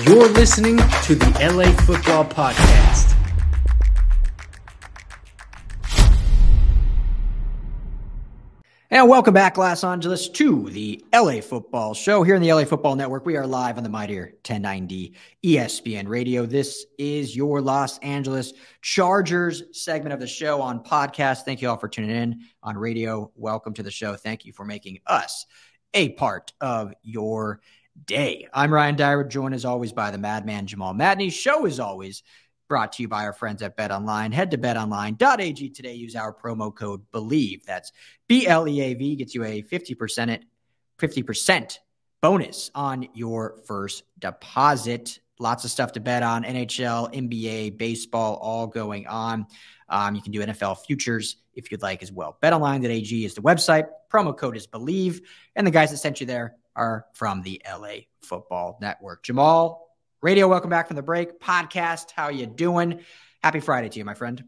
You're listening to the LA Football Podcast. And welcome back, Los Angeles, to the LA Football Show here in the LA Football Network. We are live on the mightier 1090 ESPN Radio. This is your Los Angeles Chargers segment of the show on podcast. Thank you all for tuning in on radio. Welcome to the show. Thank you for making us a part of your day. I'm Ryan Dyer, joined as always by the madman Jamal Madney. Show is always brought to you by our friends at BetOnline. Head to betonline.ag today. Use our promo code BELIEVE. That's BLEAV. Gets you a 50% bonus on your first deposit. Lots of stuff to bet on. NHL, NBA, baseball, all going on. You can do NFL futures if you'd like as well. BetOnline.ag is the website. Promo code is BELIEVE. And the guys that sent you there are from the LA Football Network. Jamal, radio, welcome back from the break. Podcast, how you doing? Happy Friday to you, my friend.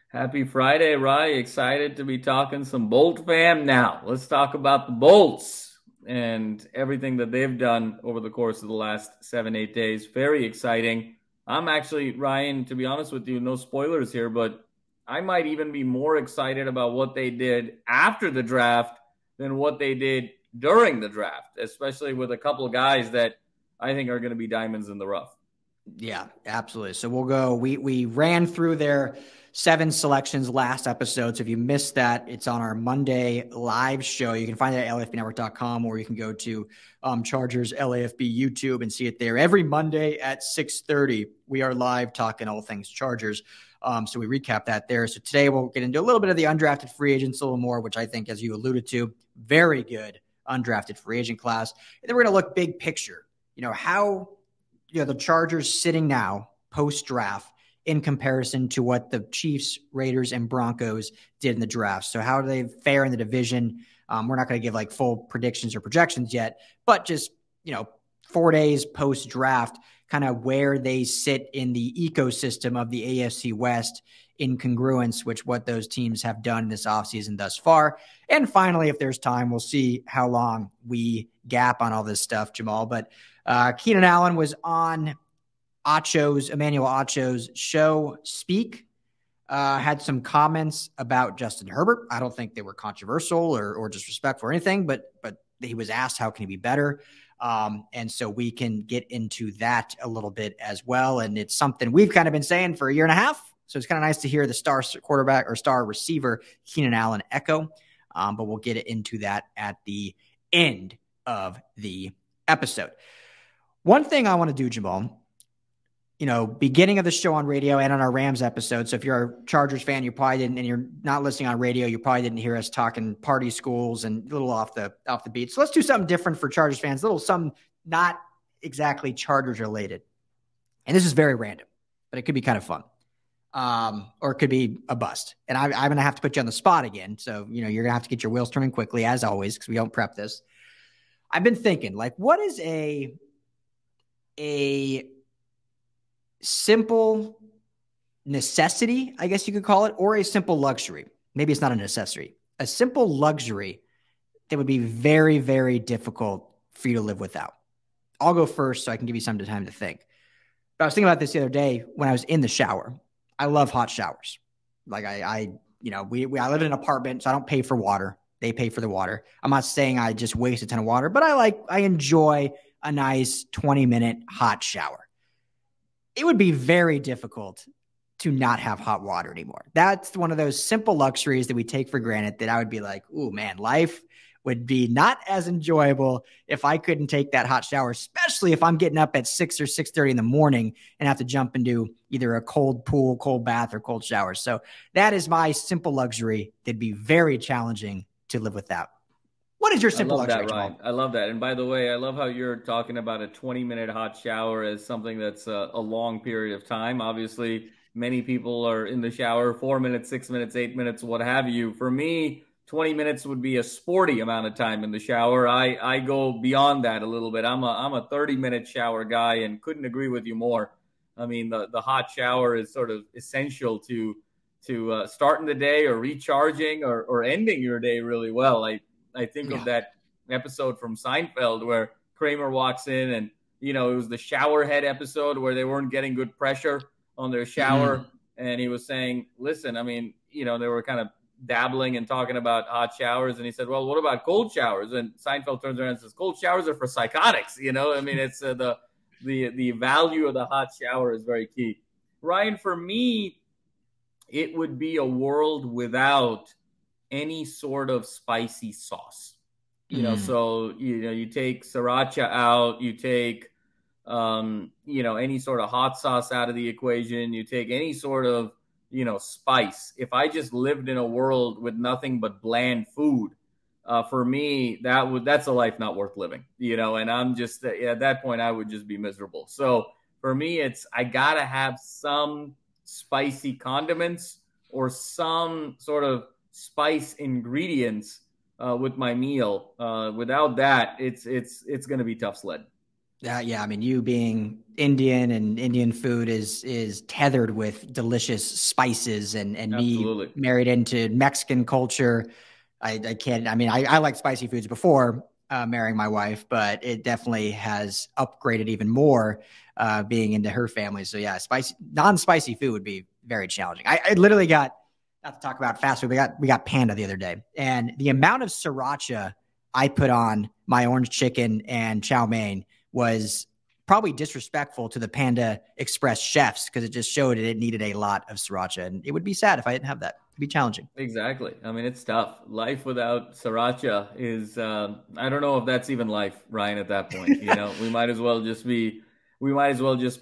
Happy Friday, Rye. Excited to be talking some Bolt fam. Now, let's talk about the Bolts and everything that they've done over the course of the last 7-8 days. Very exciting. I'm actually, Ryan, to be honest with you, no spoilers here, but I might even be more excited about what they did after the draft than what they did during the draft, especially with a couple of guys that I think are going to be diamonds in the rough. Yeah, absolutely. So we'll go. We ran through their 7 selections last episode. So if you missed that, it's on our Monday live show. You can find it at lafbnetwork.com, or you can go to Chargers LAFB YouTube and see it there. Every Monday at 6:30, we are live talking all things Chargers. So we recap that there. So today we'll get into a little bit of the undrafted free agents, a little more, which I think, as you alluded to, very good undrafted free agent class. And then we're going to look big picture. How the Chargers sitting now post-draft in comparison to what the Chiefs, Raiders, and Broncos did in the draft. So how do they fare in the division? We're not going to give like full predictions or projections yet, but just, 4 days post-draft, kind of where they sit in the ecosystem of the AFC West in congruence with what those teams have done this offseason thus far. And finally, if there's time, we'll see how long we gap on all this stuff, Jamal. But Keenan Allen was on Emmanuel Acho's show, Speak, had some comments about Justin Herbert. I don't think they were controversial or disrespectful or anything, but he was asked, how can he be better? And so we can get into that a little bit as well. And it's something we've kind of been saying for a year and a half. So it's kind of nice to hear the star quarterback or star receiver, Keenan Allen, echo. But we'll get into that at the end of the episode. One thing I want to do, Jamal, beginning of the show on radio and on our Rams episode. So if you're a Chargers fan, you probably didn't, and you're not listening on radio, you probably didn't hear us talking party schools and a little off the beat. So let's do something different for Chargers fans, something not exactly Chargers related. And this is very random, but it could be kind of fun. Or it could be a bust. And I'm going to have to put you on the spot again. So, you're going to have to get your wheels turning quickly, as always, because we don't prep this. I've been thinking, what is a simple necessity, I guess you could call it, or a simple luxury? Maybe it's not a necessity. A simple luxury that would be very, very difficult for you to live without. I'll go first so I can give you some time to think. But I was thinking about this the other day when I was in the shower. I love hot showers. I live in an apartment, so I don't pay for water. They pay for the water. I'm not saying I just waste a ton of water, but I enjoy a nice 20-minute hot shower. It would be very difficult to not have hot water anymore. That's one of those simple luxuries that we take for granted that I would be like, ooh, man, life would be not as enjoyable if I couldn't take that hot shower, especially if I'm getting up at 6 or 6:30 in the morning and have to jump into either a cold pool, cold bath, or cold shower. So that is my simple luxury that'd be very challenging to live without. What is your simple luxury, Jamal? I love that. And by the way, I love how you're talking about a 20-minute hot shower as something that's a long period of time. Obviously, many people are in the shower 4 minutes, 6 minutes, 8 minutes, what have you. For me, 20 minutes would be a sporty amount of time in the shower. I go beyond that a little bit. I'm a 30-minute shower guy and couldn't agree with you more. I mean, the hot shower is sort of essential to starting the day or recharging or ending your day really well. I think of that episode from Seinfeld where Kramer walks in and it was the shower head episode where they weren't getting good pressure on their shower. Mm-hmm. And he was saying, listen, they were kind of dabbling and talking about hot showers. And he said, well, what about cold showers? And Seinfeld turns around and says, cold showers are for psychotics. It's the value of the hot shower is very key. Ryan, for me, it would be a world without any sort of spicy sauce. So, you take sriracha out, you take, any sort of hot sauce out of the equation, you take any sort of, spice. If I just lived in a world with nothing but bland food, for me, that's a life not worth living, and I'm just, at that point, I would just be miserable. So for me, I gotta have some spicy condiments or some sort of spice ingredients with my meal. Without that, it's going to be tough sled. Yeah. You being Indian, and Indian food is tethered with delicious spices, and Absolutely. Me married into Mexican culture. I can't. I liked spicy foods before marrying my wife, but it definitely has upgraded even more being into her family. So yeah, non-spicy food would be very challenging. I literally got, not to talk about fast food, we got Panda the other day, and the amount of sriracha I put on my orange chicken and chow mein was probably disrespectful to the Panda Express chefs, because it just showed it needed a lot of sriracha, and it would be sad if I didn't have that. It'd be challenging. Exactly. It's tough. Life without sriracha is, I don't know if that's even life, Ryan, at that point. We might as well just be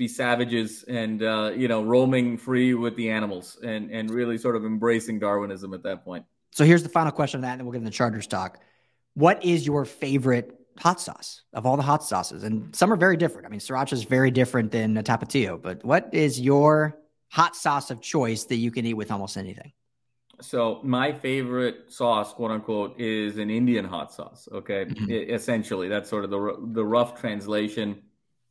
savages and, roaming free with the animals and really sort of embracing Darwinism at that point. So here's the final question on that, and then we'll get into Chargers talk. What is your favorite hot sauce of all the hot sauces? And some are very different. Sriracha is very different than a Tapatio, but what is your hot sauce of choice that you can eat with almost anything? So my favorite sauce, quote unquote, is an Indian hot sauce. Okay. Mm-hmm. Essentially, that's sort of the rough translation,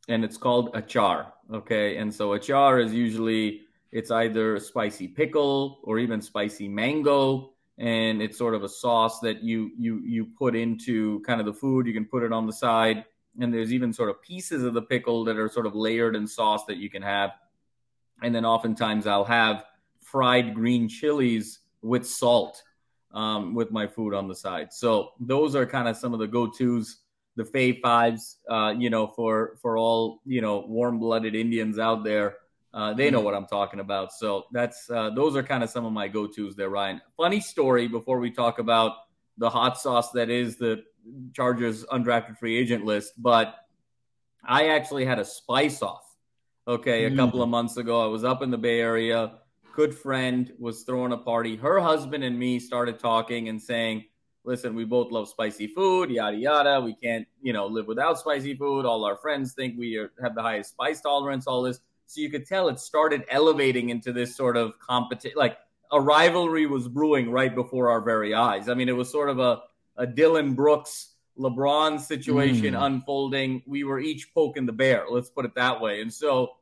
and it's called achar. Okay. And so achar is usually, it's either spicy pickle or even spicy mango. And it's sort of a sauce that you put into kind of the food. You can put it on the side, and there's even sort of pieces of the pickle that are sort of layered in sauce that you can have. And then oftentimes I'll have fried green chilies with salt with my food on the side. So those are kind of some of the go-tos, the fave fives, for all, warm-blooded Indians out there. They know what I'm talking about. So those are kind of some of my go-tos there, Ryan. Funny story before we talk about the hot sauce that is the Chargers undrafted free agent list, but I actually had a spice off. Okay. A couple of months ago, I was up in the Bay Area. Good friend was throwing a party. Her husband and me started talking and saying, listen, we both love spicy food, yada, yada. We can't, live without spicy food. All our friends think we have the highest spice tolerance, all this. So you could tell it started elevating into this sort of competition, like a rivalry was brewing right before our very eyes. It was sort of a Dylan Brooks, LeBron situation unfolding. We were each poking the bear, let's put it that way. And so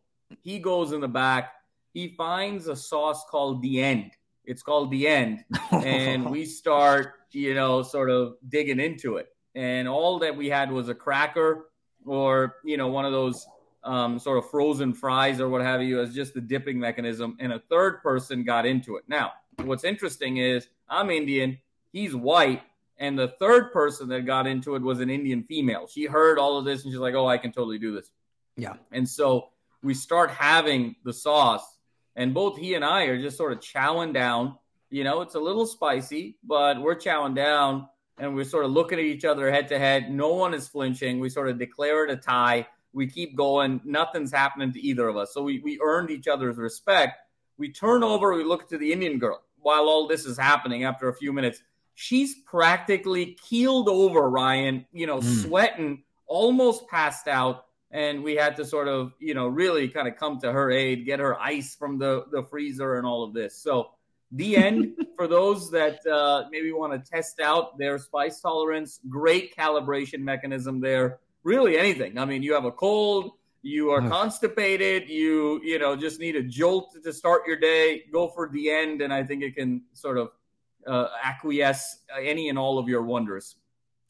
he goes in the back. He finds a sauce called The End. It's called The End. And we start, sort of digging into it. And all that we had was a cracker or, one of those sort of frozen fries or what have you as just the dipping mechanism. And a third person got into it. Now, what's interesting is I'm Indian, he's white, and the third person that got into it was an Indian female. She heard all of this and she's like, oh, I can totally do this. Yeah. And so we start having the sauce, and both he and I are just sort of chowing down. It's a little spicy, but we're chowing down and we're sort of looking at each other head to head. No one is flinching. We sort of declare it a tie. We keep going. Nothing's happening to either of us. So we earned each other's respect. We turn over. We look to the Indian girl while all this is happening. After a few minutes, she's practically keeled over, Ryan, sweating, almost passed out. And we had to sort of, really kind of come to her aid, get her ice from the freezer and all of this. So The End, for those that maybe want to test out their spice tolerance, great calibration mechanism there. Really anything. You have a cold, you are constipated, you just need a jolt to start your day, go for The End, and I think it can sort of acquiesce any and all of your wonders.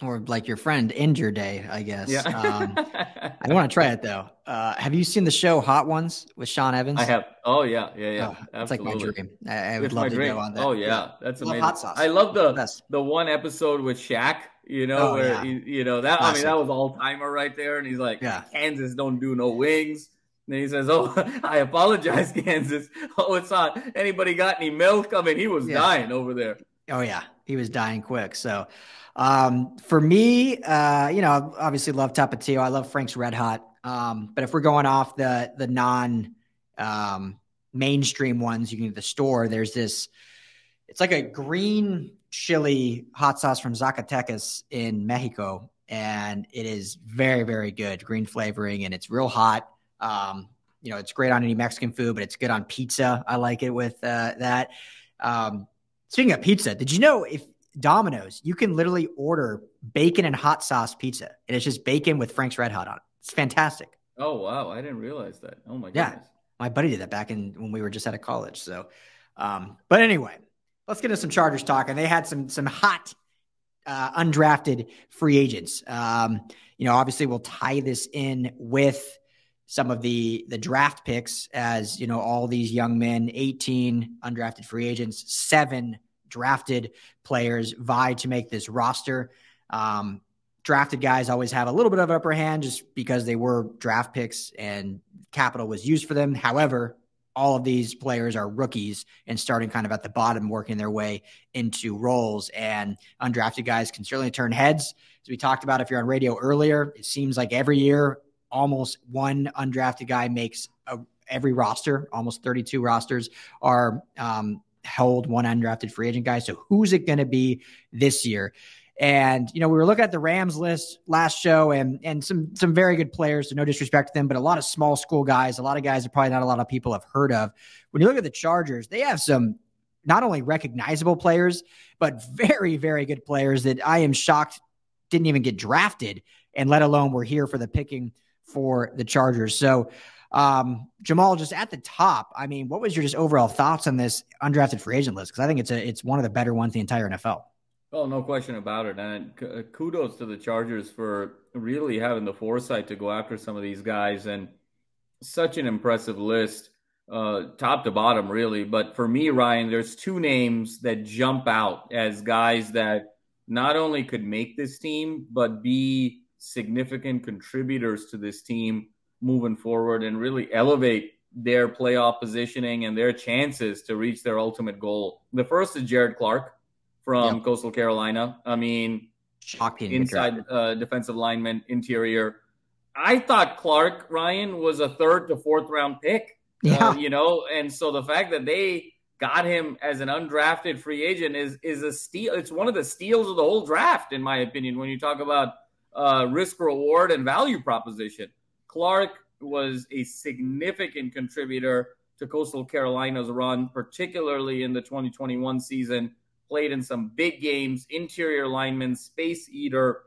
or like your friend Injure Day, I guess. Yeah. I want to try it though. Have you seen the show Hot Ones with Sean Evans? I have. Oh yeah. Oh, it's like my Absolutely. dream. I would It's my love to go dream. on that. Oh Yeah. yeah, that's Love amazing. hot sauce. I love It's the best. the one episode with Shaq, Oh where yeah. that I mean Classic. that was all timer right there, and he's like, Yeah. Kansas don't do no wings. And then he says, "Oh, I apologize, Kansas. Oh, it's not. Anybody got any milk?" I mean, he was dying over there. Oh yeah, he was dying quick. So, for me, obviously love Tapatio. I love Frank's Red Hot. But if we're going off the non mainstream ones, you can get the store. There's this. It's like a green chili hot sauce from Zacatecas in Mexico, and it is very, very good. Green flavoring, and it's real hot. It's great on any Mexican food, but it's good on pizza. I like it with that. Speaking of pizza, did you know if Domino's, you can literally order bacon and hot sauce pizza, and it's just bacon with Frank's Red Hot on it. It's fantastic. Oh wow, I didn't realize that. Oh my Yeah, goodness. my buddy did that back when we were just out of college. So, but anyway, let's get into some Chargers talk. And they had some hot undrafted free agents. Obviously we'll tie this in with some of the draft picks, as all these young men, 18 undrafted free agents, 7 drafted players vie to make this roster. Drafted guys always have a little bit of upper hand just because they were draft picks and capital was used for them. However, all of these players are rookies and starting kind of at the bottom, working their way into roles, and undrafted guys can certainly turn heads. As we talked about, if you're on radio earlier, it seems like every year, almost one undrafted guy makes every roster. Almost 32 rosters are hold one undrafted free agent guy. So who's it going to be this year? And, we were looking at the Rams list last show and some very good players, so no disrespect to them, but a lot of small school guys, a lot of guys that probably not a lot of people have heard of. When you look at the Chargers, they have some not only recognizable players, but very, very good players that I am shocked didn't even get drafted, and let alone were here for the picking for the Chargers. So, Jamal, just at the top, I mean, what was your just overall thoughts on this undrafted free agent list? Because I think it's one of the better ones in the entire NFL. Oh, no question about it. And kudos to the Chargers for really having the foresight to go after some of these guys, and such an impressive list, top to bottom, really. But for me, Ryan, there's 2 names that jump out as guys that not only could make this team, but be significant contributors to this team moving forward and really elevate their playoff positioning and their chances to reach their ultimate goal. The first is Jared Clark from Coastal Carolina. I mean, shocking inside defensive lineman, interior. I thought Clark, Ryan, was a 3rd to 4th round pick. Yeah. And so the fact that they got him as an undrafted free agent is a steal. It's one of the steals of the whole draft, in my opinion, when you talk about risk reward and value proposition. Clark was a significant contributor to Coastal Carolina's run, particularly in the 2021 season. Played in some big games, interior lineman, space eater,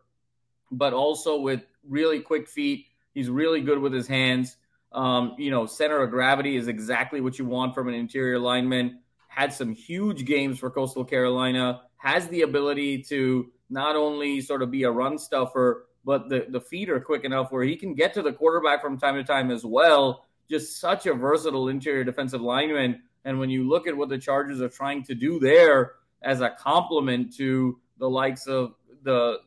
but also with really quick feet. He's really good with his hands. Center of gravity is exactly what you want from an interior lineman. Had some huge games for Coastal Carolina. Has the ability to not only sort of be a run stuffer, but the feet are quick enough where he can get to the quarterback from time to time as well. Just such a versatile interior defensive lineman. And when you look at what the Chargers are trying to do there, as a complement to the likes of the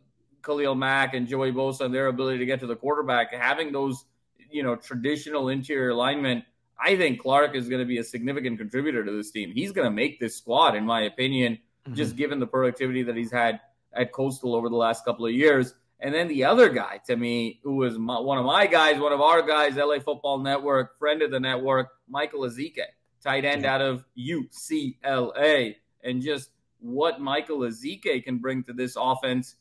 Khalil Mack and Joey Bosa and their ability to get to the quarterback, having those, traditional interior linemen, I think Clark is going to be a significant contributor to this team. He's going to make this squad, in my opinion, just given the productivity that he's had at Coastal over the last couple of years. And then the other guy, to me, who was one of my guys, one of our guys, LA Football Network, friend of the network, Michael Ezike, tight end out of UCLA. And just what Michael Ezike can bring to this offense,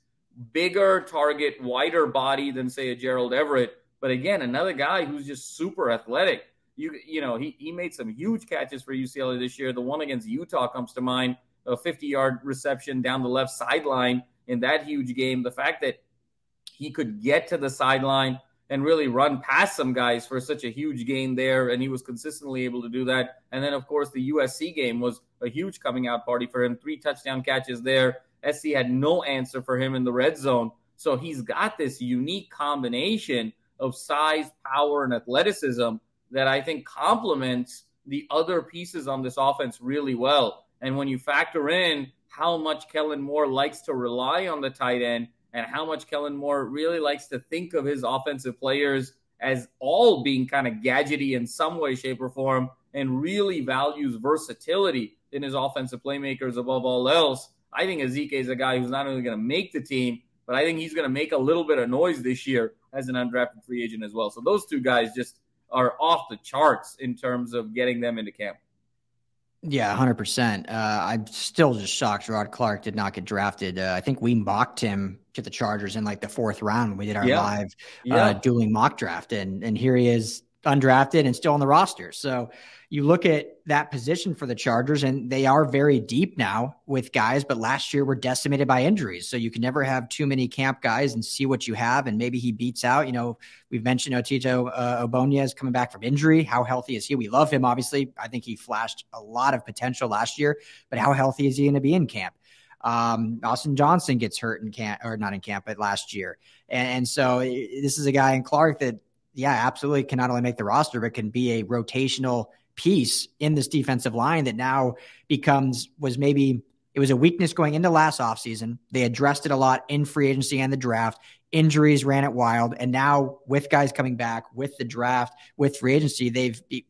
bigger target, wider body than, say, a Gerald Everett. But again, another guy who's just super athletic. He made some huge catches for UCLA this year. The one against Utah comes to mind, a 50-yard reception down the left sideline in that huge game. The fact that he could get to the sideline and really run past some guys for such a huge gain there, and he was consistently able to do that. And then, of course, the USC game was a huge coming out party for him. 3 touchdown catches there. SC had no answer for him in the red zone. So he's got this unique combination of size, power, and athleticism that I think complements the other pieces on this offense really well. And when you factor in how much Kellen Moore likes to rely on the tight end and how much Kellen Moore really likes to think of his offensive players as all being kind of gadgety in some way, shape, or form, and really values versatility in his offensive playmakers above all else, I think Ezike is a guy who's not only going to make the team, but I think he's going to make a little bit of noise this year as an undrafted free agent as well. So those two guys just are off the charts in terms of getting them into camp. Yeah, 100%. I'm still just shocked Rod Clark did not get drafted. I think we mocked him to the Chargers in like the 4th round when we did our live dueling mock draft. And here he is undrafted and still on the roster. So you look at that position for the Chargers, and they are very deep now with guys, but last year were decimated by injuries. So you can never have too many camp guys and see what you have. And maybe he beats out, we've mentioned Otito Ogbonnia is coming back from injury. How healthy is he? We love him, obviously. I think he flashed a lot of potential last year, but how healthy is he going to be in camp? Austin Johnson gets hurt in camp, or not in camp, but last year. And so this is a guy in Clark that, absolutely can not only make the roster, but can be a rotational piece in this defensive line that now was a weakness going into last offseason. They addressed it a lot in free agency and the draft. Injuries ran it wild. And now with guys coming back, with the draft, with free agency,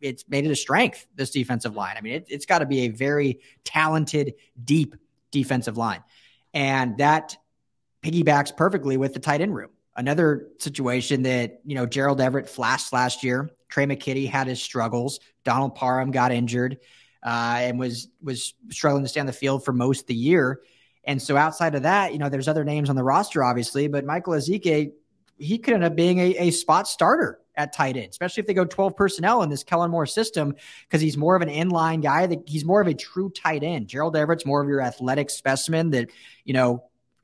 it's made it a strength, this defensive line. I mean, it's got to be a very talented, deep defensive line. And that piggybacks perfectly with the tight end room. Another situation that, Gerald Everett flashed last year. Trey McKitty had his struggles. Donald Parham got injured and was struggling to stay on the field for most of the year. And so outside of that, there's other names on the roster, obviously, but Michael Ezike, he could end up being a spot starter at tight end, especially if they go 12 personnel in this Kellen Moore system, because he's more of an inline guy. He's more of a true tight end. Gerald Everett's more of your athletic specimen that,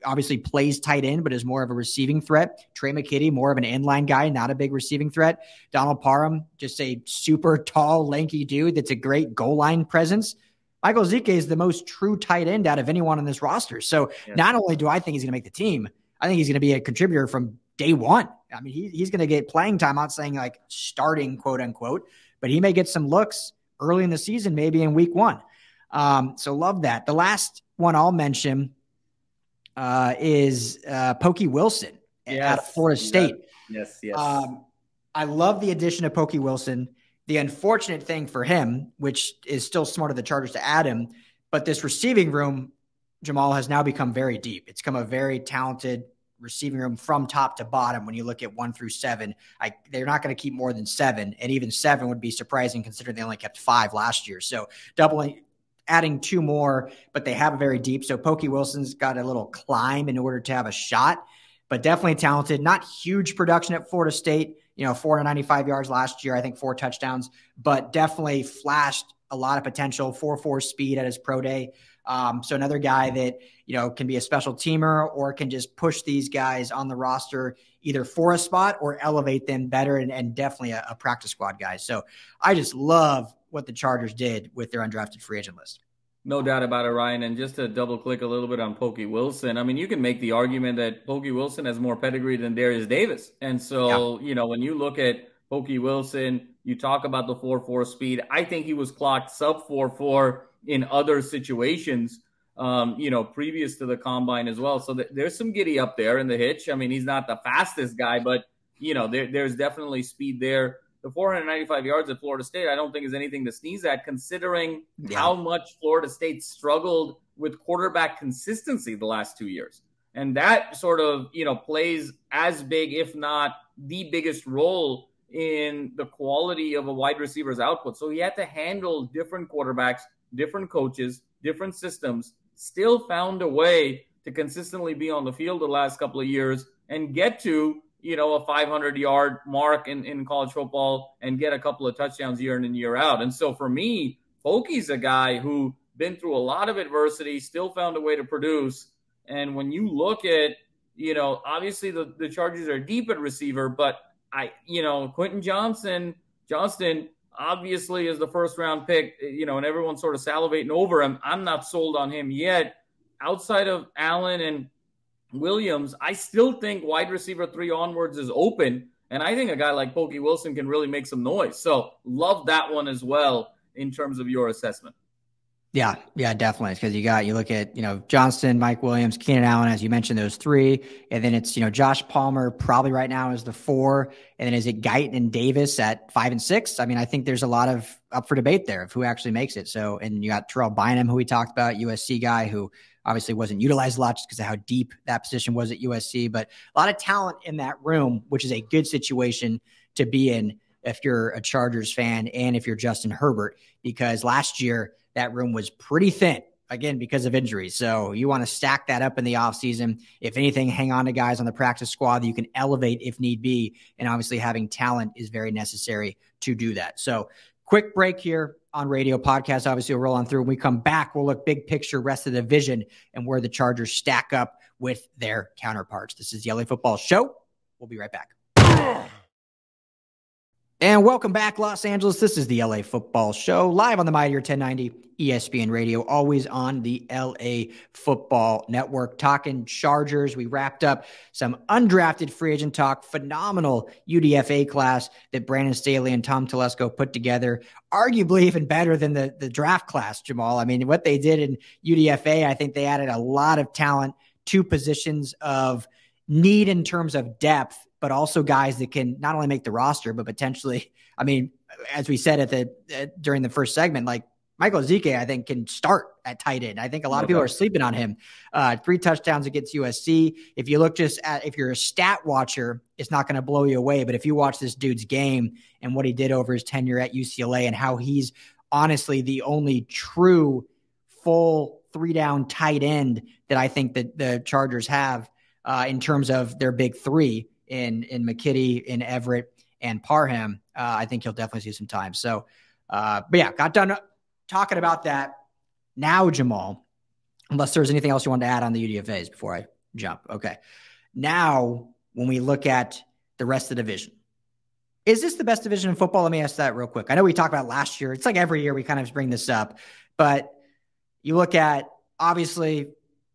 obviously plays tight end, but is more of a receiving threat. Trey McKitty, more of an inline guy, not a big receiving threat. Donald Parham, just a super tall, lanky dude that's a great goal line presence. Michael Ezike is the most true tight end out of anyone on this roster. So not only do I think he's going to make the team, I think he's going to be a contributor from day one. I mean, he's going to get playing time. I'm not saying like starting, quote unquote, but he may get some looks early in the season, maybe in week 1. So love that. The last one I'll mention is Pokey Wilson out of Florida State. Yes. I love the addition of Pokey Wilson. The unfortunate thing for him, which is still smart of the Chargers to add him, but this receiving room, Jamal, has now become very deep. It's become a very talented receiving room from top to bottom. When you look at 1 through 7, they're not going to keep more than 7, and even 7 would be surprising considering they only kept 5 last year. So adding 2 more, but they have a very deep. So Pokey Wilson's got a little climb in order to have a shot, but definitely talented. Not huge production at Florida State, 495 yards last year, I think 4 touchdowns, but definitely flashed a lot of potential, 4.4 speed at his pro day. So another guy that, can be a special teamer or can just push these guys on the roster either for a spot or elevate them better, and definitely a practice squad guy. So I just love what the Chargers did with their undrafted free agent list. No doubt about it, Ryan. And just to double click a little bit on Pokey Wilson, I mean, you can make the argument that Pokey Wilson has more pedigree than Darius Davis. And so, when you look at Pokey Wilson, you talk about the 4.4 speed. I think he was clocked sub 4.4 in other situations, previous to the combine as well. So there's some giddy up there in the hitch. I mean, he's not the fastest guy, but, there's definitely speed there. The 495 yards at Florida State, I don't think is anything to sneeze at, considering how much Florida State struggled with quarterback consistency the last 2 years. And that sort of, plays as big, if not the biggest role in the quality of a wide receiver's output. So he had to handle different quarterbacks, different coaches, different systems, still found a way to consistently be on the field the last couple of years and get to a 500-yard mark in college football and get a couple of touchdowns year in and year out. And so for me, Pokey's a guy who been through a lot of adversity, still found a way to produce. And when you look at, obviously the Chargers are deep at receiver, but Quentin Johnston obviously is the first round pick, and everyone's sort of salivating over him. I'm not sold on him yet. outside of Allen and Williams, I still think wide receiver 3 onwards is open. And I think a guy like Pokey Wilson can really make some noise. So love that one as well in terms of your assessment. Yeah, definitely. Because you look at, Johnston, Mike Williams, Keenan Allen, as you mentioned, those 3. And then it's, Josh Palmer probably right now is the 4. And then is it Guyton and Davis at 5 and 6? I mean, I think there's a lot of up for debate there of who actually makes it. So, and you got Terrell Bynum, who we talked about, USC guy, who obviously wasn't utilized a lot just because of how deep that position was at USC. But a lot of talent in that room, which is a good situation to be in if you're a Chargers fan and if you're Justin Herbert, because last year, that room was pretty thin, again, because of injuries. So you want to stack that up in the offseason. If anything, hang on to guys on the practice squad that you can elevate if need be. And obviously having talent is very necessary to do that. So quick break here on radio podcast. Obviously, we'll roll on through. When we come back, we'll look big picture, rest of the division, and where the Chargers stack up with their counterparts. This is the LA Football Show. We'll be right back. And welcome back, Los Angeles. This is the LA Football Show, live on the Mightier 1090 ESPN Radio, always on the LA Football Network. Talking Chargers. We wrapped up some undrafted free agent talk, phenomenal UDFA class that Brandon Staley and Tom Telesco put together, arguably even better than the draft class, Jamal. I mean, what they did in UDFA, I think they added a lot of talent to positions of need in terms of depth, but also guys that can not only make the roster, but potentially, I mean, as we said during the first segment, like Michael Ezike, I think can start at tight end. I think a lot of people are sleeping on him. 3 touchdowns against USC. If you look just at, if you're a stat watcher, it's not going to blow you away. But if you watch this dude's game and what he did over his tenure at UCLA and how he's honestly the only true full 3-down tight end that I think that the Chargers have in terms of their big 3 in McKitty, in Everett, and Parham, I think he'll definitely see some time. So, but yeah, got done talking about that. Now, Jamal, unless there's anything else you want to add on the UDFAs before I jump. Okay. Now, when we look at the rest of the division, is this the best division in football? Let me ask that real quick. I know we talked about last year. It's like every year we kind of bring this up, but you look at obviously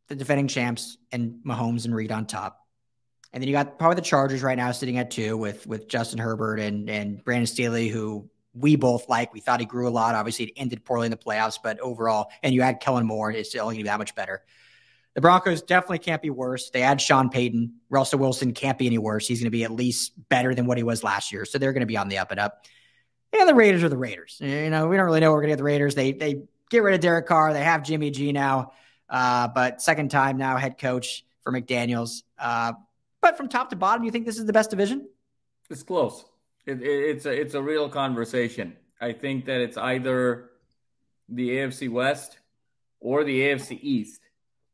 the defending champs and Mahomes and Reed on top. And then you got probably the Chargers right now sitting at 2 with Justin Herbert and Brandon Staley, who we both like. We thought he grew a lot. Obviously, it ended poorly in the playoffs, but overall, and you add Kellen Moore, it's still only going to be that much better. The Broncos definitely can't be worse. They add Sean Payton. Russell Wilson can't be any worse. He's going to be at least better than what he was last year. So they're going to be on the up and up. And the Raiders are the Raiders. We don't really know we're going to get the Raiders. They get rid of Derek Carr. They have Jimmy G now, but second time now head coach for McDaniels. But from top to bottom, you think this is the best division? It's close. It's a real conversation. I think that it's either the AFC West or the AFC East.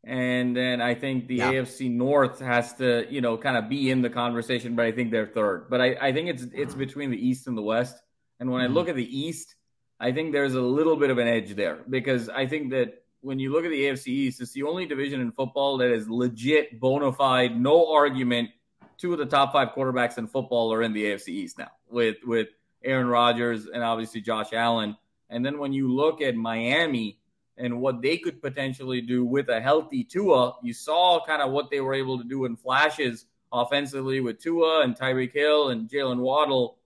And then I think the AFC North has to, kind of be in the conversation, but I think they're third. But I think it's between the East and the West. And when I look at the East, I think there's a little bit of an edge there because I think that when you look at the AFC East, it's the only division in football that is legit, bona fide, no argument. 2 of the top 5 quarterbacks in football are in the AFC East now with Aaron Rodgers and obviously Josh Allen. And then when you look at Miami and what they could potentially do with a healthy Tua, you saw kind of what they were able to do in flashes offensively with Tua and Tyreek Hill and Jalen Waddle.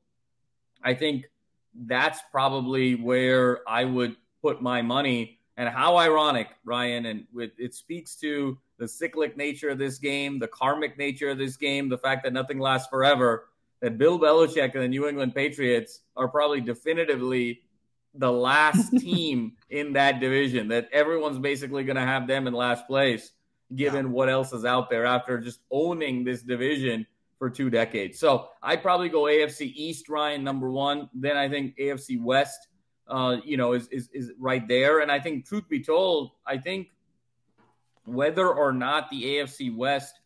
I think that's probably where I would put my money. And how ironic, Ryan, and it speaks to the cyclic nature of this game, the karmic nature of this game, the fact that nothing lasts forever, that Bill Belichick and the New England Patriots are probably definitively the last team in that division, that everyone's basically going to have them in last place, given what else is out there after just owning this division for 2 decades. So I'd probably go AFC East, Ryan, number 1. Then I think AFC West, is right there. And I think, truth be told, I think whether or not the AFC West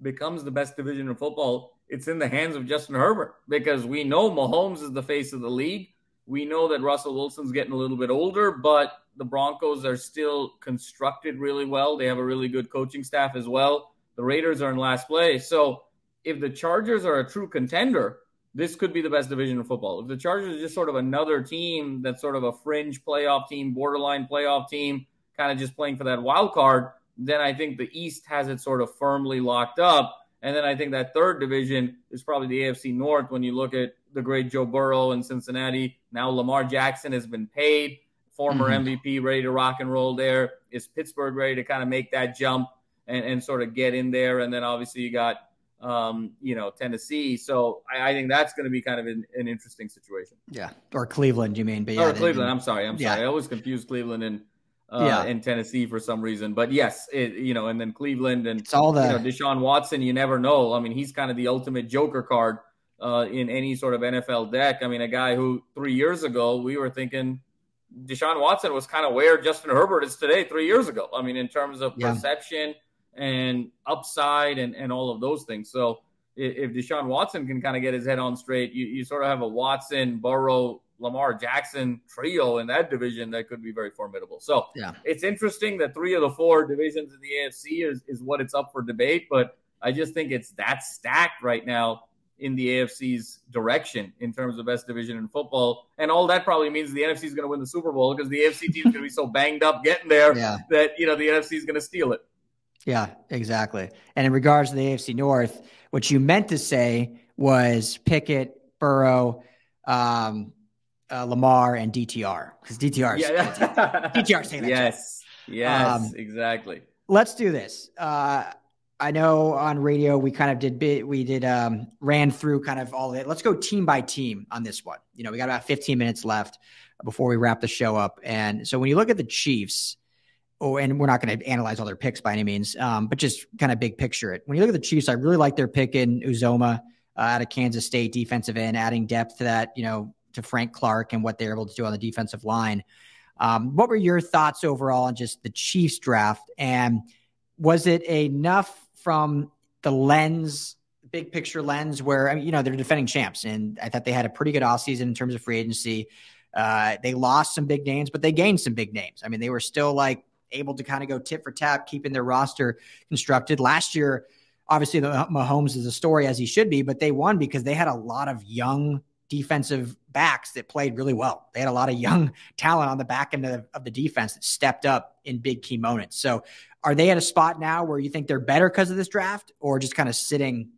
becomes the best division in football, it's in the hands of Justin Herbert because we know Mahomes is the face of the league. We know that Russell Wilson's getting a little bit older, but the Broncos are still constructed really well. They have a really good coaching staff as well. The Raiders are in last place. So if the Chargers are a true contender, this could be the best division in football. If the Chargers are just sort of another team that's sort of a fringe playoff team, borderline playoff team, kind of just playing for that wild card, then I think the East has it sort of firmly locked up. And then I think that third division is probably the AFC North when you look at the great Joe Burrow in Cincinnati. Now Lamar Jackson has been paid, former MVP, ready to rock and roll there. Is Pittsburgh ready to kind of make that jump and sort of get in there? And then obviously you got, Tennessee. So I think that's going to be kind of an interesting situation. Yeah. Or Cleveland, you mean? But yeah, Cleveland. I'm sorry. I always confuse Cleveland and Tennessee for some reason, but yes, and then Cleveland and it's all Deshaun Watson. You never know. I mean, he's kind of the ultimate joker card in any sort of NFL deck. I mean, a guy who 3 years ago we were thinking Deshaun Watson was kind of where Justin Herbert is today 3 years ago. I mean, in terms of perception and upside and all of those things. So if Deshaun Watson can kind of get his head on straight, you sort of have a Watson, Burrow, Lamar Jackson trio in that division that could be very formidable. So it's interesting that 3 of the 4 divisions in the AFC is what it's up for debate, but I just think it's that stacked right now in the AFC's direction in terms of best division in football. And all that probably means the NFC is going to win the Super Bowl because the AFC team is going to be so banged up getting there that, the NFC is going to steal it. Yeah, exactly. And in regards to the AFC North, what you meant to say was Pickett, Burrow, Lamar, and DTR, because DTR's taking that. Yes, exactly. Let's do this. I know on radio we kind of ran through kind of all of it. Let's go team by team on this one. We got about 15 minutes left before we wrap the show up. And so when you look at the Chiefs, and we're not going to analyze all their picks by any means, but just kind of big picture it. When you look at the Chiefs, I really like their pick in Uzomah out of Kansas State, defensive end, adding depth to that, to Frank Clark and what they're able to do on the defensive line. What were your thoughts overall on just the Chiefs draft? And was it enough from the lens, big picture lens, where, they're defending champs, and I thought they had a pretty good offseason in terms of free agency. They lost some big names, but they gained some big names. I mean, they were still able to kind of go tit for tat, keeping their roster constructed. Last year, obviously, Mahomes is a story, as he should be, but they won because they had a lot of young defensive backs that played really well. They had a lot of young talent on the back end of the defense that stepped up in big key moments. So are they at a spot now where you think they're better because of this draft, or just kind of sitting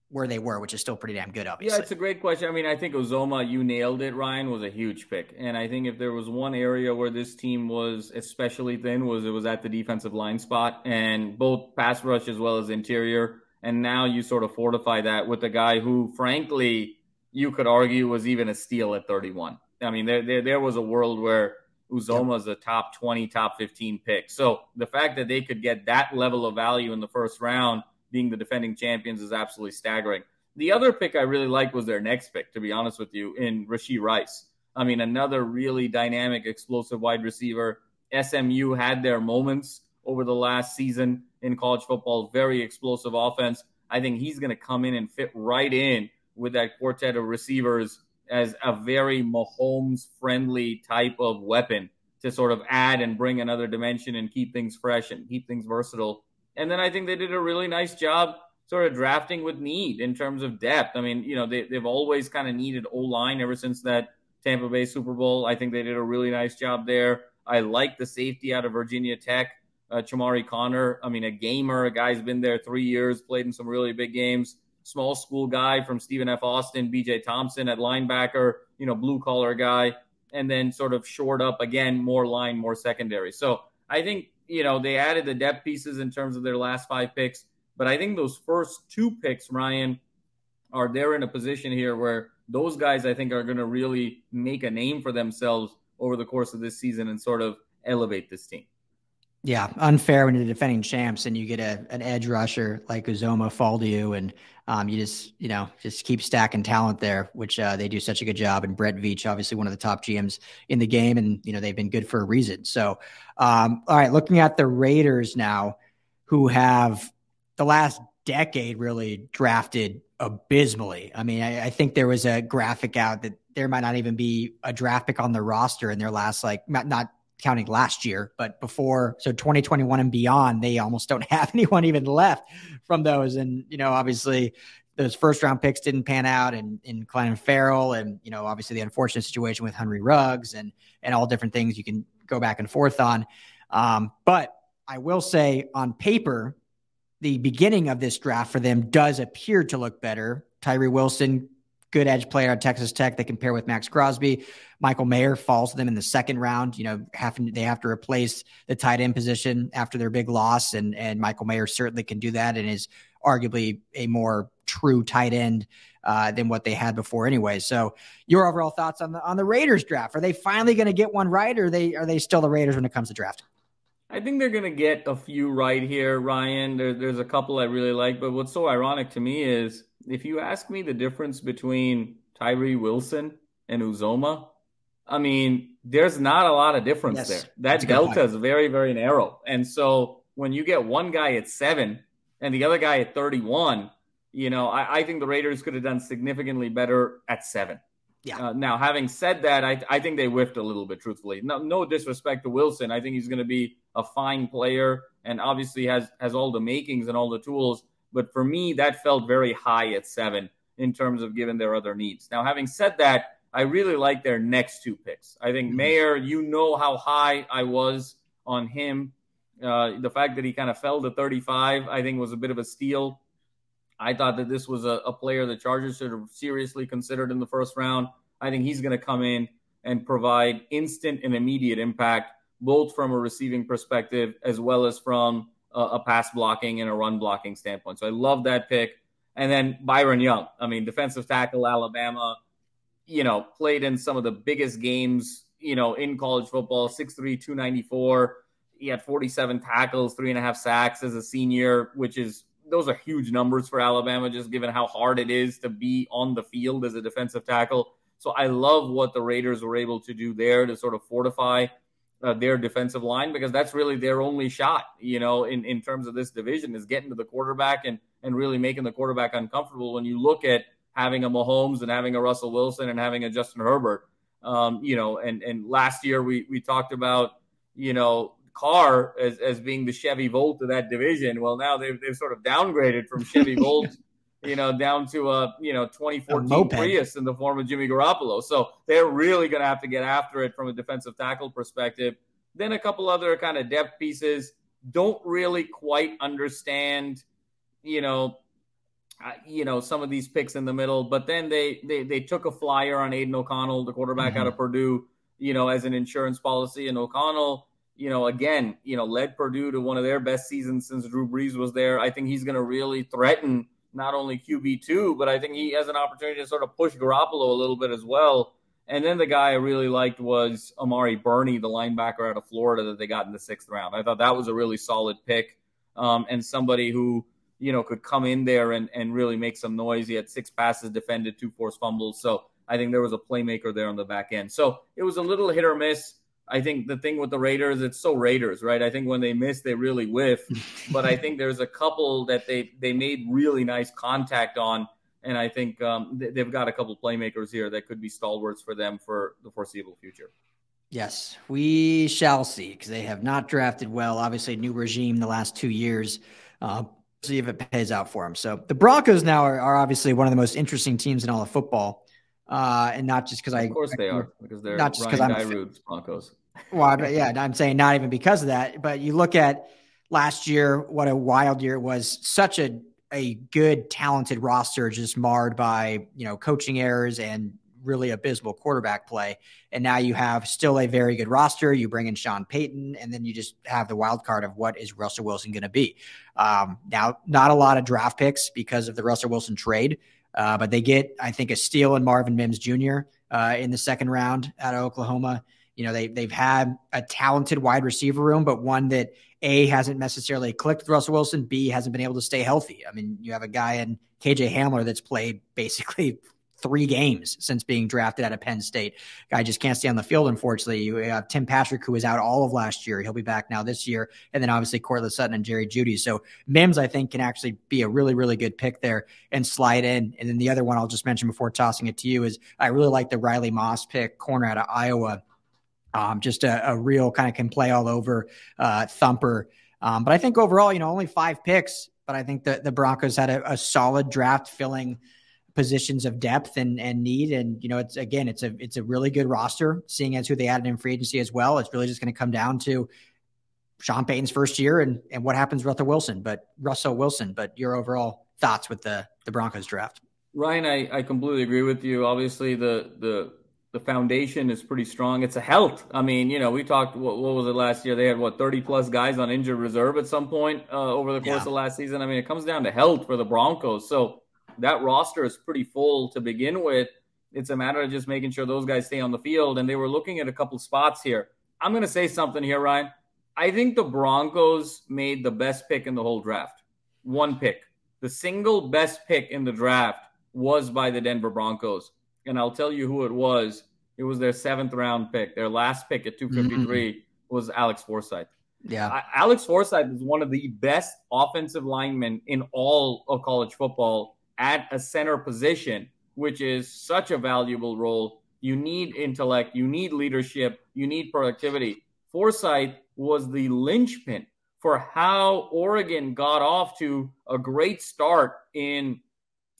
where they were, which is still pretty damn good, obviously? Yeah, it's a great question. I mean, I think Uzomah, you nailed it, Ryan, was a huge pick. And I think if there was one area where this team was especially thin, it was at the defensive line spot, and both pass rush as well as interior. And now you sort of fortify that with a guy who, frankly, you could argue was even a steal at 31. I mean, there was a world where Uzomah is a top 20, top 15 pick. So the fact that they could get that level of value in the first round, being the defending champions, is absolutely staggering. The other pick I really liked was their next pick, to be honest with you, in Rashee Rice. I mean, another really dynamic, explosive wide receiver. SMU had their moments over the last season in college football, very explosive offense. I think he's going to come in and fit right in with that quartet of receivers as a very Mahomes-friendly type of weapon to sort of add and bring another dimension and keep things fresh and keep things versatile. And then I think they did a really nice job sort of drafting with need in terms of depth. I mean, they've always kind of needed O-line ever since that Tampa Bay Super Bowl. I think they did a really nice job there. I like the safety out of Virginia Tech, Jamaree Connor. I mean, a gamer, a guy's been there 3 years, played in some really big games. Small school guy from Stephen F. Austin, B.J. Thompson at linebacker, blue-collar guy, and then sort of shored up, again, more line, more secondary. So I think, they added the depth pieces in terms of their last 5 picks, but I think those first 2 picks, Ryan, they're in a position here where those guys, I think, are going to really make a name for themselves over the course of this season and sort of elevate this team. Yeah, unfair when you're defending champs and you get an edge rusher like Uzomah fall to you, and you just keep stacking talent there, which they do such a good job. And Brett Veach, obviously one of the top GMs in the game, and they've been good for a reason. So, all right, looking at the Raiders now, who have the last decade really drafted abysmally. I mean, I think there was a graphic out that there might not even be a draft pick on the roster in their last, not counting last year, but before, so 2021 and beyond, they almost don't have anyone even left from those. And, obviously those first round picks didn't pan out, and in Clinton Farrell, and, obviously the unfortunate situation with Henry Ruggs and all different things you can go back and forth on. But I will say on paper, the beginning of this draft for them does appear to look better. Tyree Wilson, good edge player at Texas Tech. They compare with Max Crosby. Michael Mayer falls to them in the second round. They have to replace the tight end position after their big loss. And Michael Mayer certainly can do that and is arguably a more true tight end than what they had before anyway. So your overall thoughts on the Raiders draft? Are they finally going to get one right, or are they still the Raiders when it comes to drafting? I think they're going to get a few right here, Ryan. There's a couple I really like, but what's so ironic to me is if you ask me the difference between Tyree Wilson and Uzomah, I mean, there's not a lot of difference there. That delta is very, very narrow. And so when you get one guy at 7 and the other guy at 31, I think the Raiders could have done significantly better at 7. Yeah. Now, having said that, I think they whiffed a little bit, truthfully. No disrespect to Wilson. I think he's going to be a fine player and obviously has all the makings and all the tools. But for me, that felt very high at 7 in terms of given their other needs. Now, having said that, I really like their next 2 picks. I think Mayer, how high I was on him. The fact that he kind of fell to 35, I think was a bit of a steal. I thought that this was a player the Chargers should have seriously considered in the first round. I think he's going to come in and provide instant and immediate impact, both from a receiving perspective as well as from a pass blocking and a run blocking standpoint. So I love that pick. And then Byron Young, defensive tackle, Alabama, played in some of the biggest games, in college football, 6'3", 294. He had 47 tackles, 3.5 sacks as a senior, those are huge numbers for Alabama, just given how hard it is to be on the field as a defensive tackle. So I love what the Raiders were able to do there to sort of fortify their defensive line, because that's really their only shot, in terms of this division, is getting to the quarterback and really making the quarterback uncomfortable. When you look at having a Mahomes and having a Russell Wilson and having a Justin Herbert, and last year we talked about, Carr as being the Chevy Volt of that division. Well, now they've sort of downgraded from Chevy Volt, down to a 2014 Prius in the form of Jimmy Garoppolo. So they're really going to have to get after it from a defensive tackle perspective. Then a couple other kind of depth pieces. Don't really quite understand, some of these picks in the middle. But then they took a flyer on Aiden O'Connell, the quarterback out of Purdue, as an insurance policy. And O'Connell, led Purdue to one of their best seasons since Drew Brees was there. I think he's going to really threaten not only QB2, but I think he has an opportunity to sort of push Garoppolo a little bit as well. And then the guy I really liked was Amari Burney, the linebacker out of Florida that they got in the 6th round. I thought that was a really solid pick, and somebody who, could come in there and really make some noise. He had 6 passes defended, 2 forced fumbles. So I think there was a playmaker there on the back end. So it was a little hit or miss. I think the thing with the Raiders, it's so Raiders, right? I think when they miss, they really whiff. But I think there's a couple that they made really nice contact on. And I think they've got a couple playmakers here that could be stalwarts for them for the foreseeable future. Yes, we shall see, because they have not drafted well. Obviously, new regime the last 2 years. See if it pays out for them. So the Broncos now are obviously one of the most interesting teams in all of football. And not just because of course they are, because they're not just because I'm Dairude's Broncos. Well, yeah, I'm saying not even because of that, but you look at last year, what a wild year it was. Such a good, talented roster, just marred by, coaching errors and really abysmal quarterback play. And now you have still a very good roster. You bring in Sean Payton, and then you just have the wild card of what is Russell Wilson going to be. Now, not a lot of draft picks because of the Russell Wilson trade. But they get, I think, a steal in Marvin Mims Jr. In the 2nd round out of Oklahoma. They've had a talented wide receiver room, but one that A, hasn't necessarily clicked with Russell Wilson, B, hasn't been able to stay healthy. I mean, you have a guy in KJ Hamler that's played basically 3 games since being drafted out of Penn State. Guy just can't stay on the field, unfortunately. You have Tim Patrick, who was out all of last year. He'll be back now this year. And then obviously Cortland Sutton and Jerry Jeudy. So Mims, I think, can actually be a really, really good pick there and slide in. And then the other one I'll just mention before tossing it to you is I really like the Riley Moss pick, corner out of Iowa. Just a real kind of can play all over thumper. But I think overall, only 5 picks, but I think the Broncos had a solid draft filling positions of depth and need. And, it's a really good roster, seeing as who they added in free agency as well. It's really just going to come down to Sean Payton's first year and what happens with Russell Wilson, but your overall thoughts with the Broncos draft. Ryan, I completely agree with you. Obviously, the foundation is pretty strong. It's a health. I mean, we talked, what was it last year? They had, 30-plus guys on injured reserve at some point over the course of last season. I mean, it comes down to health for the Broncos. So that roster is pretty full to begin with. It's a matter of just making sure those guys stay on the field, and they were looking at a couple spots here. I'm going to say something here, Ryan. I think the Broncos made the best pick in the whole draft. One pick. The single best pick in the draft was by the Denver Broncos. And I'll tell you who it was. It was their 7th-round pick. Their last pick at 253 was Alex Forsythe. Yeah. Alex Forsythe is one of the best offensive linemen in all of college football at a center position, which is such a valuable role. You need intellect. You need leadership. You need productivity. Forsythe was the linchpin for how Oregon got off to a great start in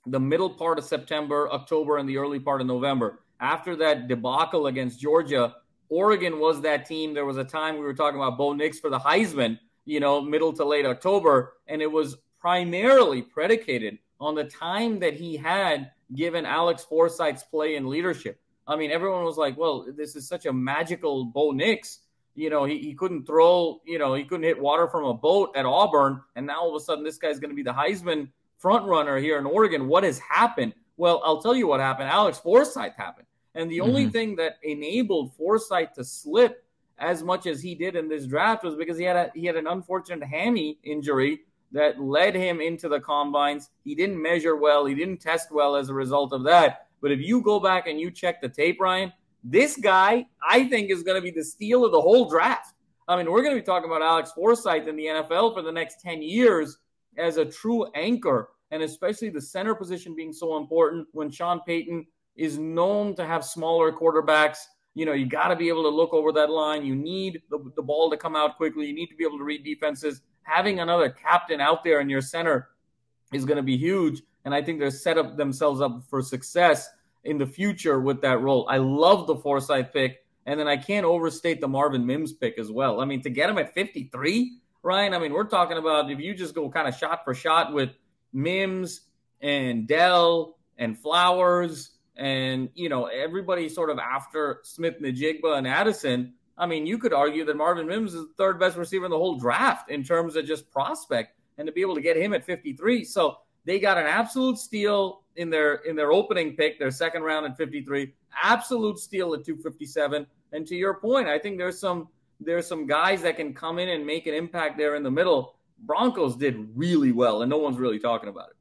the middle part of September, October, and the early part of November. After that debacle against Georgia, Oregon was that team. There was a time we were talking about Bo Nix for the Heisman, middle to late October, and it was primarily predicated on the time that he had given Alex Forsythe's play and leadership. I mean, everyone was like, well, this is such a magical Bo Nix. He couldn't throw, he couldn't hit water from a boat at Auburn, and now all of a sudden this guy's going to be the Heisman front runner here in Oregon. What has happened? Well, I'll tell you what happened. Alex Forsythe happened. And the only thing that enabled Forsythe to slip as much as he did in this draft was because he had an unfortunate hammy injury that led him into the combines. He didn't measure well. He didn't test well as a result of that. But if you go back and you check the tape, Ryan, this guy, I think, is going to be the steal of the whole draft. I mean, we're going to be talking about Alex Forsythe in the NFL for the next 10 years as a true anchor, and especially the center position being so important when Sean Payton is known to have smaller quarterbacks. You got to be able to look over that line. You need the ball to come out quickly. You need to be able to read defenses. Having another captain out there in your center is going to be huge, and I think they're set up themselves up for success in the future with that role. I love the Forsythe pick, and then I can't overstate the Marvin Mims pick as well. I mean, to get him at 53, Ryan, I mean, we're talking about if you just go kind of shot for shot with Mims and Dell and Flowers and, everybody sort of after Smith-Njigba and Addison, I mean, you could argue that Marvin Mims is the third best receiver in the whole draft in terms of just prospect, and to be able to get him at 53. So they got an absolute steal in their opening pick, their second round at 53, absolute steal at 257. And to your point, I think there's some guys that can come in and make an impact there in the middle. Broncos did really well, and no one's really talking about it.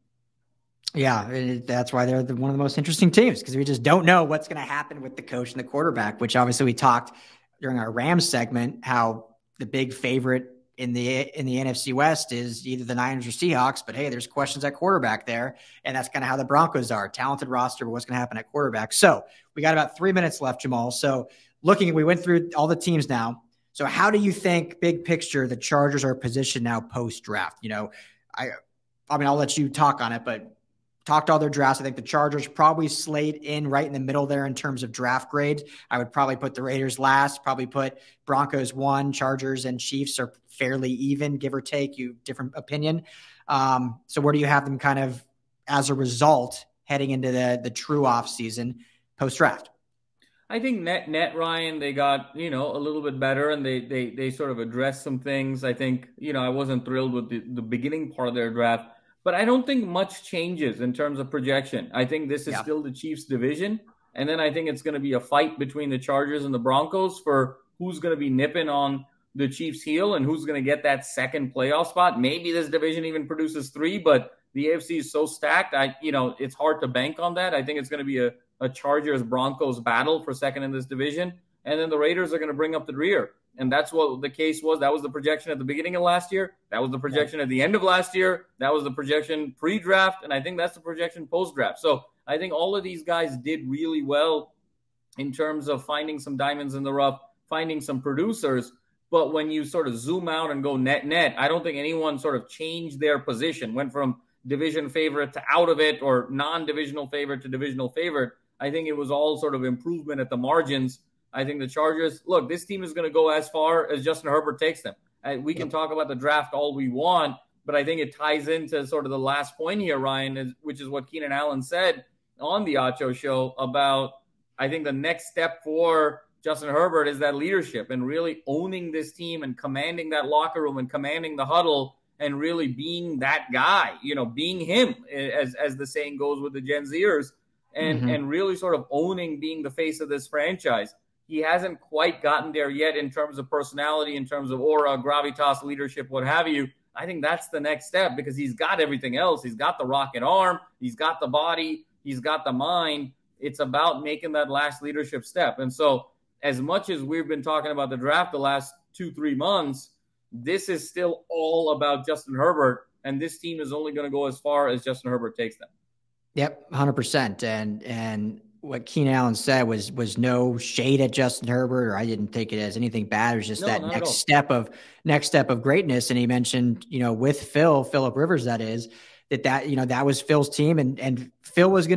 Yeah, that's why they're one of the most interesting teams, because we just don't know what's going to happen with the coach and the quarterback, which obviously we talked during our Rams segment, how the big favorite in the NFC West is either the Niners or Seahawks, but hey, there's questions at quarterback there, and that's kind of how the Broncos are. Talented roster, but what's going to happen at quarterback? So we got about 3 minutes left, Jamal. So we went through all the teams now. So how do you think, big picture, the Chargers are positioned now post-draft? I mean, I'll let you talk on it, but talk to all their drafts. I think the Chargers probably slate in right in the middle there in terms of draft grades. I would probably put the Raiders last, probably put Broncos 1, Chargers and Chiefs are fairly even, give or take. You different opinion. So where do you have them kind of as a result heading into the true off season post-draft? I think net, Ryan, they got, a little bit better, and they sort of addressed some things. I think, I wasn't thrilled with the beginning part of their draft, but I don't think much changes in terms of projection. I think this is still the Chiefs division. And then I think it's going to be a fight between the Chargers and the Broncos for who's going to be nipping on the Chiefs' heel and who's going to get that second playoff spot. Maybe this division even produces 3, but the AFC is so stacked. It's hard to bank on that. I think it's going to be a Chargers-Broncos battle for second in this division. And then the Raiders are going to bring up the rear. And that's what the case was. That was the projection at the beginning of last year. That was the projection at the end of last year. That was the projection pre-draft. And I think that's the projection post-draft. So I think all of these guys did really well in terms of finding some diamonds in the rough, finding some producers. But when you sort of zoom out and go net, I don't think anyone sort of changed their position, went from division favorite to out of it or non-divisional favorite to divisional favorite. I think it was all sort of improvement at the margins. I think the Chargers, look, this team is going to go as far as Justin Herbert takes them. We can talk about the draft all we want, but I think it ties into sort of the last point here, Ryan, which is what Keenan Allen said on the Acho show about, I think the next step for Justin Herbert is that leadership and really owning this team and commanding that locker room and commanding the huddle and really being that guy, being him, as the saying goes with the Gen Zers, and really sort of owning being the face of this franchise. He hasn't quite gotten there yet in terms of personality, in terms of aura, gravitas, leadership, what have you. I think that's the next step because he's got everything else. He's got the rocket arm. He's got the body. He's got the mind. It's about making that last leadership step. And so as much as we've been talking about the draft the last 2-3 months, this is still all about Justin Herbert. And this team is only going to go as far as Justin Herbert takes them. Yep, 100%. And what Keenan Allen said was no shade at Justin Herbert, or I didn't take it as anything bad. It was just that next step of greatness. And he mentioned, with Phillip Rivers, that was Phil's team, and if Phil was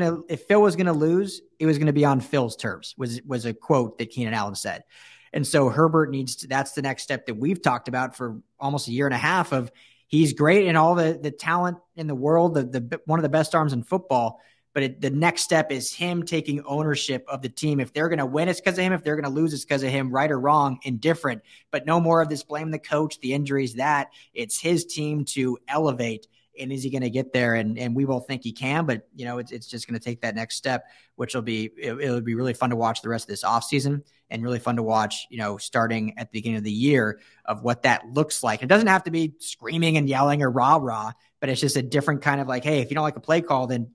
gonna lose, it was gonna be on Phil's terms. Was a quote that Keenan Allen said. And so Herbert that's the next step that we've talked about for almost a year and a half of. He's great in all the talent in the world, the one of the best arms in football. But the next step is him taking ownership of the team. If they're going to win, it's because of him. If they're going to lose, it's because of him, right or wrong, indifferent. But no more of this blame the coach, the injuries, that. It's his team to elevate. And is he going to get there? And we both think he can, but it's just going to take that next step, which it'll be really fun to watch the rest of this offseason and really fun to watch, starting at the beginning of the year of what that looks like. It doesn't have to be screaming and yelling or rah-rah, but it's just a different kind of like, hey, if you don't like a play call, then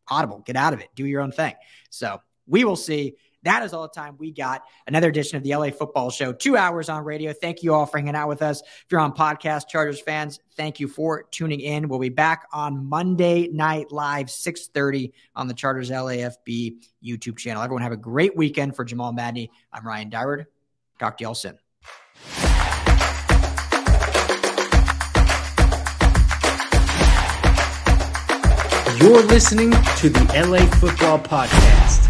audible, get out of it, do your own thing. So we will see. That is all the time we got. Another edition of the LA Football Show, 2 hours on radio. Thank you all for hanging out with us. If you're on podcast, Chargers fans, thank you for tuning in. We'll be back on Monday Night Live, 6:30 on the Chargers LAFB YouTube channel. Everyone have a great weekend. For Jamal Madney, I'm Ryan Dyrud. Talk to y'all soon. You're listening to the LA Football Podcast.